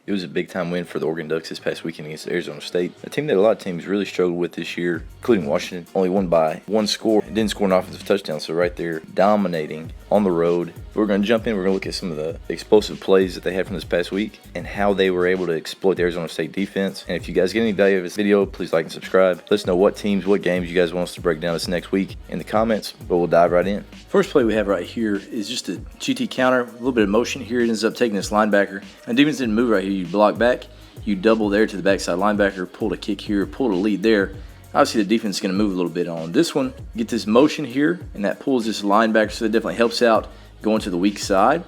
It was a big-time win for the Oregon Ducks this past weekend against Arizona State, a team that a lot of teams really struggled with this year, including Washington. Only won by one score and didn't score an offensive touchdown, so right there, dominating on the road. We're going to jump in. We're going to look at some of the explosive plays that they had from this past week and how they were able to exploit the Arizona State defense. And if you guys get any value of this video, please like and subscribe. Let us know what teams, what games you guys want us to break down this next week in the comments, but we'll dive right in. First play we have right here is just a GT counter, a little bit of motion here. It ends up taking this linebacker. And defense didn't move right here. You block back, you double there to the backside linebacker, pulled a kick here, pulled a lead there. Obviously, the defense is going to move a little bit on this one. Get this motion here, and that pulls this linebacker, so that definitely helps out going to the weak side.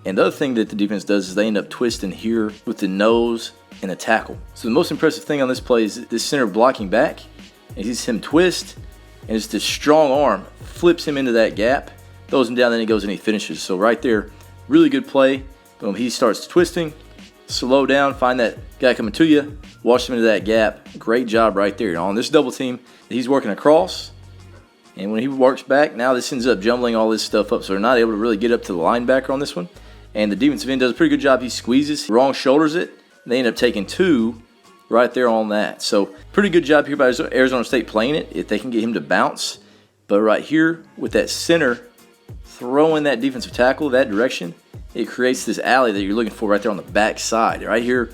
And the other thing that the defense does is they end up twisting here with the nose and a tackle. So the most impressive thing on this play is this center blocking back. And you see him twist, and it's this strong arm flips him into that gap, throws him down, then he goes and he finishes. So right there, really good play. Boom, he starts twisting, slow down, find that guy coming to you, wash him into that gap. Great job right there. On this double team, he's working across, and when he works back, now this ends up jumbling all this stuff up, so they're not able to really get up to the linebacker on this one. And the defensive end does a pretty good job. He squeezes, wrong shoulders it. They end up taking two right there on that. So pretty good job here by Arizona State playing it, if they can get him to bounce. But right here with that center throwing that defensive tackle that direction, it creates this alley that you're looking for right there on the back side. Right here,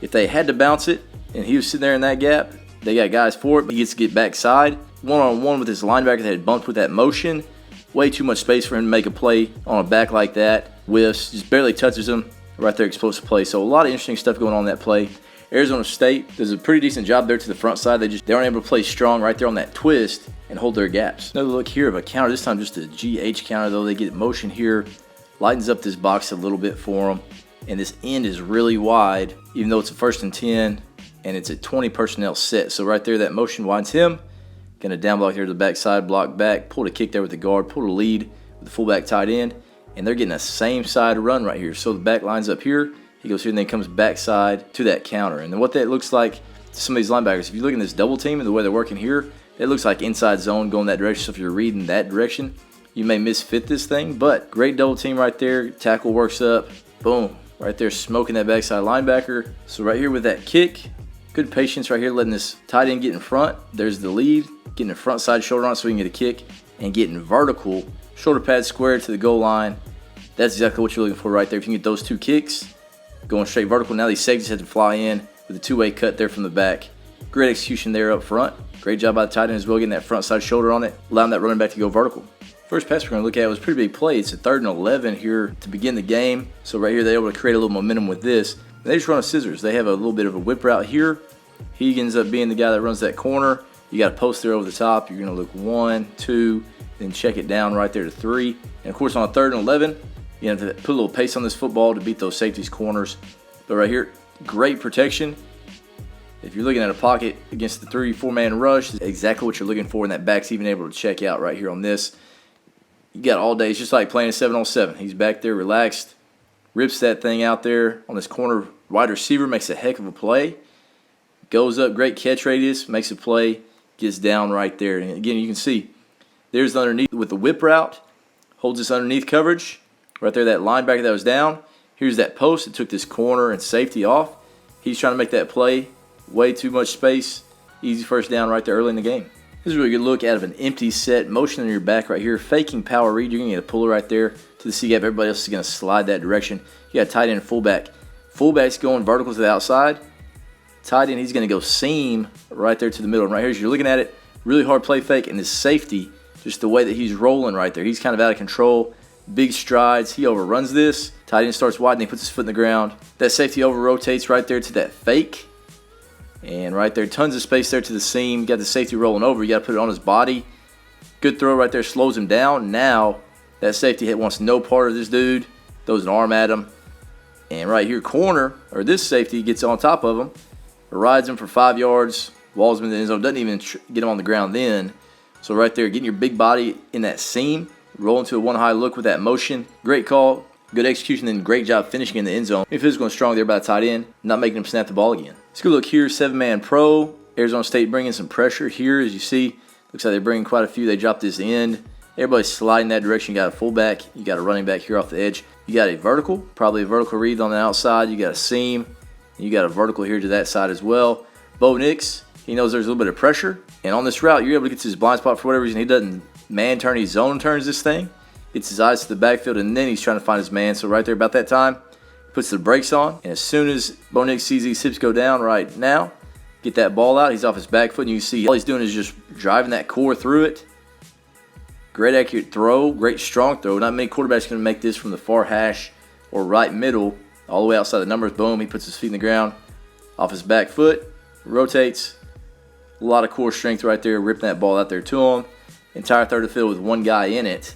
if they had to bounce it and he was sitting there in that gap, they got guys for it, but he gets to get backside. One-on-one with his linebacker that had bumped with that motion. Way too much space for him to make a play on a back like that. Whiffs, just barely touches him. Right there, explosive play. So a lot of interesting stuff going on in that play. Arizona State does a pretty decent job there to the front side. They aren't able to play strong right there on that twist and hold their gaps. Another look here of a counter, this time just a GH counter though. They get motion here, lightens up this box a little bit for them, and this end is really wide, even though it's a 1st and 10, and it's a 20 personnel set. So right there, that motion widens him. Gonna down block here to the backside, block back, pulled a kick there with the guard, pulled a lead with the fullback tight end, and they're getting a same side run right here. So the back lines up here. He goes here and then comes backside to that counter. And then what that looks like to some of these linebackers, if you look at this double team and the way they're working here, it looks like inside zone going that direction. So if you're reading that direction, you may misfit this thing. But great double team right there. Tackle works up. Boom. Right there smoking that backside linebacker. So right here with that kick, good patience right here letting this tight end get in front. There's the lead. Getting the front side shoulder on it so we can get a kick. And getting vertical. Shoulder pad square to the goal line. That's exactly what you're looking for right there. If you can get those two kicks, going straight vertical. Now these safeties have to fly in with a two-way cut there from the back. Great execution there up front. Great job by the tight end as well, getting that front side shoulder on it, allowing that running back to go vertical. First pass we're going to look at was a pretty big play. It's a 3rd and 11 here to begin the game. So right here they're able to create a little momentum with this. They just run a scissors. They have a little bit of a whip route here. He ends up being the guy that runs that corner. You got a post there over the top. You're going to look 1, 2, then check it down right there to 3. And of course on a 3rd and 11, you have to put a little pace on this football to beat those safeties corners. But right here, great protection. If you're looking at a pocket against the 3-4 man rush, exactly what you're looking for, and that back's even able to check out right here on this. You got all day. It's just like playing a 7-on-7. He's back there relaxed, rips that thing out there on this corner. Wide receiver makes a heck of a play. Goes up, great catch radius, makes a play, gets down right there. And again, you can see there's the underneath with the whip route, holds this underneath coverage. Right there, that linebacker that was down. Here's that post that took this corner and safety off. He's trying to make that play. Way too much space. Easy first down right there early in the game. This is a really good look out of an empty set. Motion on your back right here. Faking power read. You're going to get a puller right there to the C gap. Everybody else is going to slide that direction. You got tight end and fullback. Fullback's going vertical to the outside. Tight end, he's going to go seam right there to the middle. And right here, as you're looking at it, really hard play fake. And this safety, just the way that he's rolling right there. He's kind of out of control. Big strides. He overruns this. Tight end starts wide and he puts his foot in the ground. That safety over rotates right there to that fake. And right there, tons of space there to the seam. You got the safety rolling over. You got to put it on his body. Good throw right there. Slows him down. Now that safety hit wants no part of this dude. Throws an arm at him. And right here, corner, or this safety gets on top of him. Rides him for 5 yards. Walls him in the end zone. Doesn't even get him on the ground then. So right there, getting your big body in that seam. Rolling to a one-high look with that motion. Great call. Good execution, and great job finishing in the end zone. Physical and strong there by the tight end, not making him snap the ball again. Let's go look here, 7-man pro. Arizona State bringing some pressure here, as you see. Looks like they're bringing quite a few. They dropped this end. Everybody's sliding that direction. You got a fullback. You got a running back here off the edge. You got a vertical, probably a vertical read on the outside. You got a seam. You got a vertical here to that side as well. Bo Nix, he knows there's a little bit of pressure. And on this route, you're able to get to his blind spot for whatever reason. He doesn't man turn, he zone turns this thing. Gets his eyes to the backfield, and then he's trying to find his man. So right there about that time, puts the brakes on. And as soon as Bo Nix sees these hips go down right now, get that ball out. He's off his back foot, and you see all he's doing is just driving that core through it. Great accurate throw, great strong throw. Not many quarterbacks can make this from the far hash or right middle all the way outside the numbers. Boom, he puts his feet in the ground, off his back foot, rotates. A lot of core strength right there, ripping that ball out there to him. Entire third of the field with one guy in it.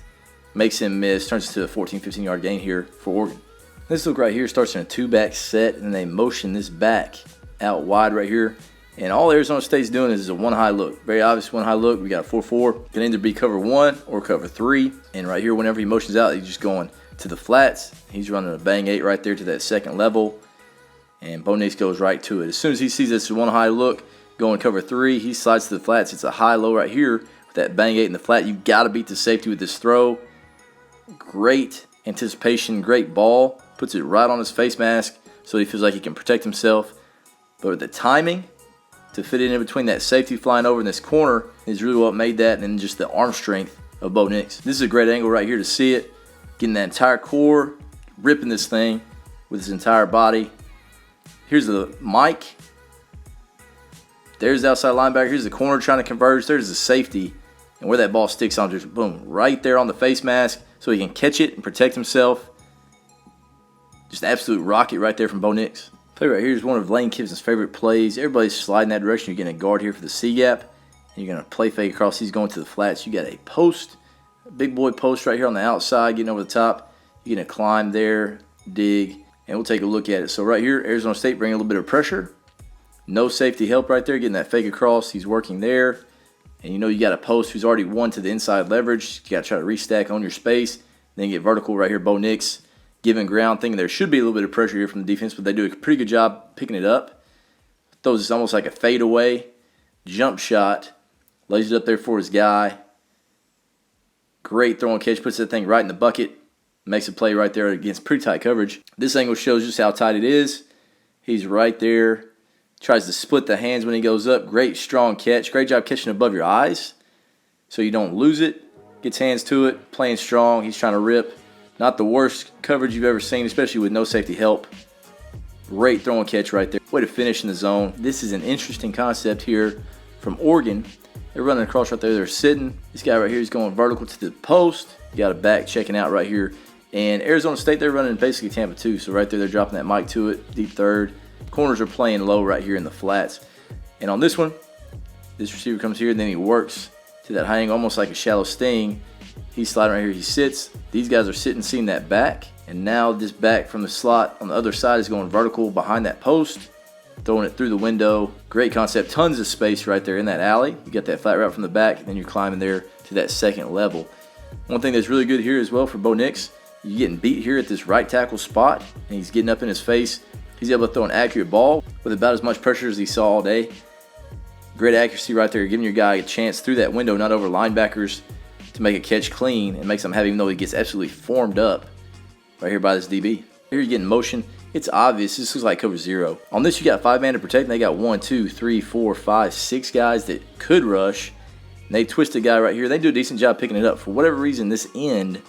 Makes him miss, turns it to a 14, 15-yard gain here for Oregon. This look right here starts in a two-back set, and they motion this back out wide right here. And all Arizona State's doing is a one-high look. Very obvious one-high look. We got a 4-4. Can either be cover 1 or cover 3. And right here, whenever he motions out, he's just going to the flats. He's running a bang 8 right there to that second level. And Bo Nix goes right to it. As soon as he sees this one-high look going cover 3, he slides to the flats. It's a high-low right here with that bang 8 in the flat. You got to beat the safety with this throw. Great anticipation, great ball. Puts it right on his face mask so he feels like he can protect himself. But with the timing to fit it in between that safety flying over in this corner is really what made that, and then just the arm strength of Bo Nix. This is a great angle right here to see it. Getting that entire core, ripping this thing with his entire body. Here's the mic. There's the outside linebacker. Here's the corner trying to converge. There's the safety. And where that ball sticks on, just boom, right there on the face mask so he can catch it and protect himself. Just an absolute rocket right there from Bo Nix. Play right here is one of Lane Kiffin's favorite plays. Everybody's sliding that direction. You're getting a guard here for the C-gap. And you're going to play fake across. He's going to the flats. You got a post, a big boy post right here on the outside, getting over the top. You're going to climb there, dig, and we'll take a look at it. So right here, Arizona State bringing a little bit of pressure. No safety help right there, getting that fake across. He's working there. And you know you got a post who's already won to the inside leverage. You got to try to restack on your space. Then get vertical right here. Bo Nix giving ground, thinking there should be a little bit of pressure here from the defense, but they do a pretty good job picking it up. Throws this almost like a fadeaway jump shot. Lays it up there for his guy. Great throw and catch. Puts that thing right in the bucket. Makes a play right there against pretty tight coverage. This angle shows just how tight it is. He's right there. Tries to split the hands when he goes up. Great strong catch. Great job catching above your eyes so you don't lose it. Gets hands to it. Playing strong. He's trying to rip. Not the worst coverage you've ever seen, especially with no safety help. Great throw and catch right there. Way to finish in the zone. This is an interesting concept here from Oregon. They're running across right there. They're sitting. This guy right here is going vertical to the post. You got a back checking out right here. And Arizona State, they're running basically Tampa 2. So right there, they're dropping that mic to it. Deep third. Corners are playing low right here in the flats. And on this one, this receiver comes here, and then he works to that high angle, almost like a shallow sting. He's sliding right here. He sits. These guys are sitting, seeing that back. And now this back from the slot on the other side is going vertical behind that post, throwing it through the window. Great concept. Tons of space right there in that alley. You got that flat route from the back, and then you're climbing there to that second level. One thing that's really good here as well for Bo Nix, you're getting beat here at this right tackle spot, and he's getting up in his face. He's able to throw an accurate ball with about as much pressure as he saw all day. Great accuracy right there, giving your guy a chance through that window, not over linebackers, to make a catch clean and makes him have, even though he gets absolutely formed up right here by this DB. Here you're getting motion. It's obvious. This looks like cover 0. On this, you got 5 man to protect, and they got 1, 2, 3, 4, 5, 6 guys that could rush. And they twist a guy right here. They do a decent job picking it up. For whatever reason, this end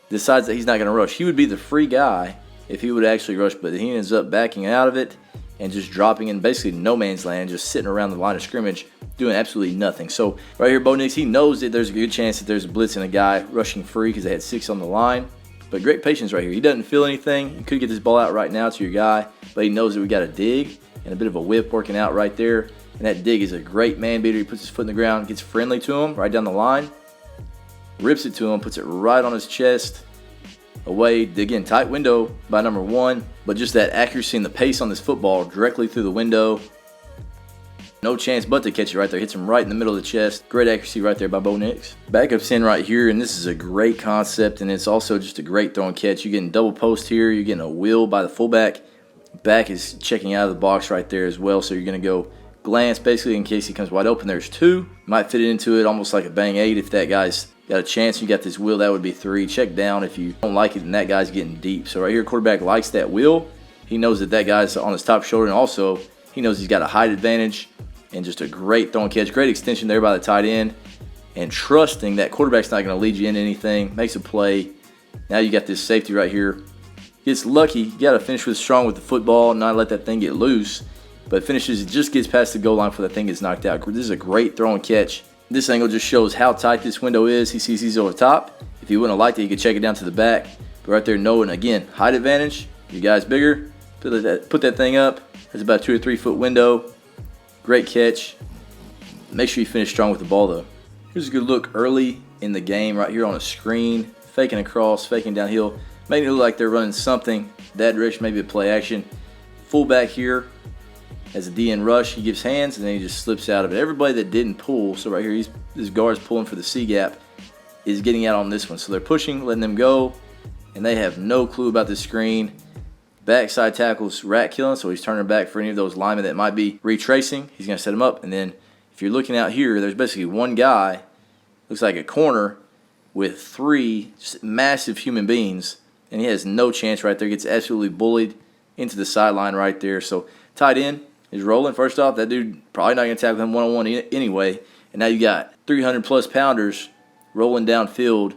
decides that he's not going to rush. He would be the free guy if he would actually rush, but he ends up backing out of it and just dropping in basically no man's land, just sitting around the line of scrimmage doing absolutely nothing. So right here, Bo Nix, he knows that there's a good chance that there's a blitz and a guy rushing free because they had 6 on the line. But great patience right here. He doesn't feel anything. You could get this ball out right now to your guy, but he knows that we got a dig and a bit of a whip working out right there. And that dig is a great man beater. He puts his foot in the ground, gets friendly to him right down the line, rips it to him, puts it right on his chest. Away, again, tight window by number 1, but just that accuracy and the pace on this football directly through the window. No chance but to catch it right there. Hits him right in the middle of the chest. Great accuracy right there by Bo Nix. Backup's in right here, and this is a great concept, and it's also just a great throw and catch. You're getting double post here. You're getting a wheel by the fullback. Back is checking out of the box right there as well, so you're going to go glance basically in case he comes wide open. There's 2. Might fit it into it almost like a bang 8 if that guy's got a chance. You got this wheel, that would be 3. Check down if you don't like it, and that guy's getting deep. So right here, quarterback likes that wheel. He knows that guy's on his top shoulder, and also he knows he's got a height advantage and just a great throw and catch. Great extension there by the tight end, and trusting that quarterback's not going to lead you into anything. Makes a play. Now you got this safety right here. Gets lucky. You got to finish strong with the football, not let that thing get loose. But finishes, it just gets past the goal line before that thing gets knocked out. This is a great throw and catch. This angle just shows how tight this window is. He sees he's over top. If he wouldn't have liked it, he could check it down to the back. But right there, knowing, again, height advantage. Your guy's bigger. Put that thing up. There's about a 2 or 3 foot window. Great catch. Make sure you finish strong with the ball, though. Here's a good look early in the game right here on a screen. Faking across, faking downhill. Making it look like they're running something that direction, maybe a play action. Fullback here as a DN rush. He gives hands, and then he just slips out of it. Everybody that didn't pull, so right here, this guard's pulling for the C gap, is getting out on this one. So they're pushing, letting them go, and they have no clue about the screen. Backside tackles rat killing, so he's turning back for any of those linemen that might be retracing. He's going to set them up, and then if you're looking out here, there's basically one guy, looks like a corner, with 3 massive human beings, and he has no chance right there. Gets absolutely bullied into the sideline right there. So tight end is rolling. First off, that dude probably not going to tackle him one-on-one anyway, and now you got 300-plus pounders rolling downfield,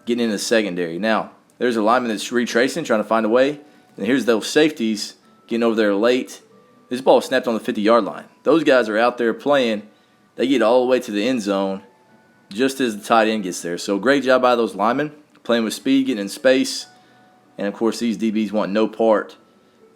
getting into the secondary. Now, there's a lineman that's retracing, trying to find a way. And here's those safeties getting over there late. This ball snapped on the 50-yard line. Those guys are out there playing. They get all the way to the end zone just as the tight end gets there. So great job by those linemen, playing with speed, getting in space. And, of course, these DBs want no part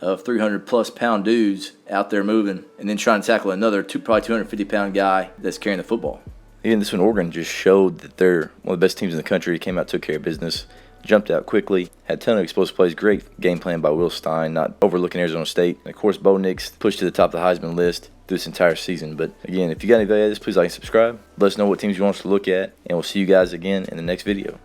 of 300-plus pound dudes out there moving and then trying to tackle another probably 250-pound guy that's carrying the football. Again, this one, Oregon just showed that they're one of the best teams in the country. Came out, took care of business. Jumped out quickly, had a ton of explosive plays. Great game plan by Will Stein, not overlooking Arizona State. And of course, Bo Nix pushed to the top of the Heisman list through this entire season. But again, if you got any value out of this, please like and subscribe. Let us know what teams you want us to look at, and we'll see you guys again in the next video.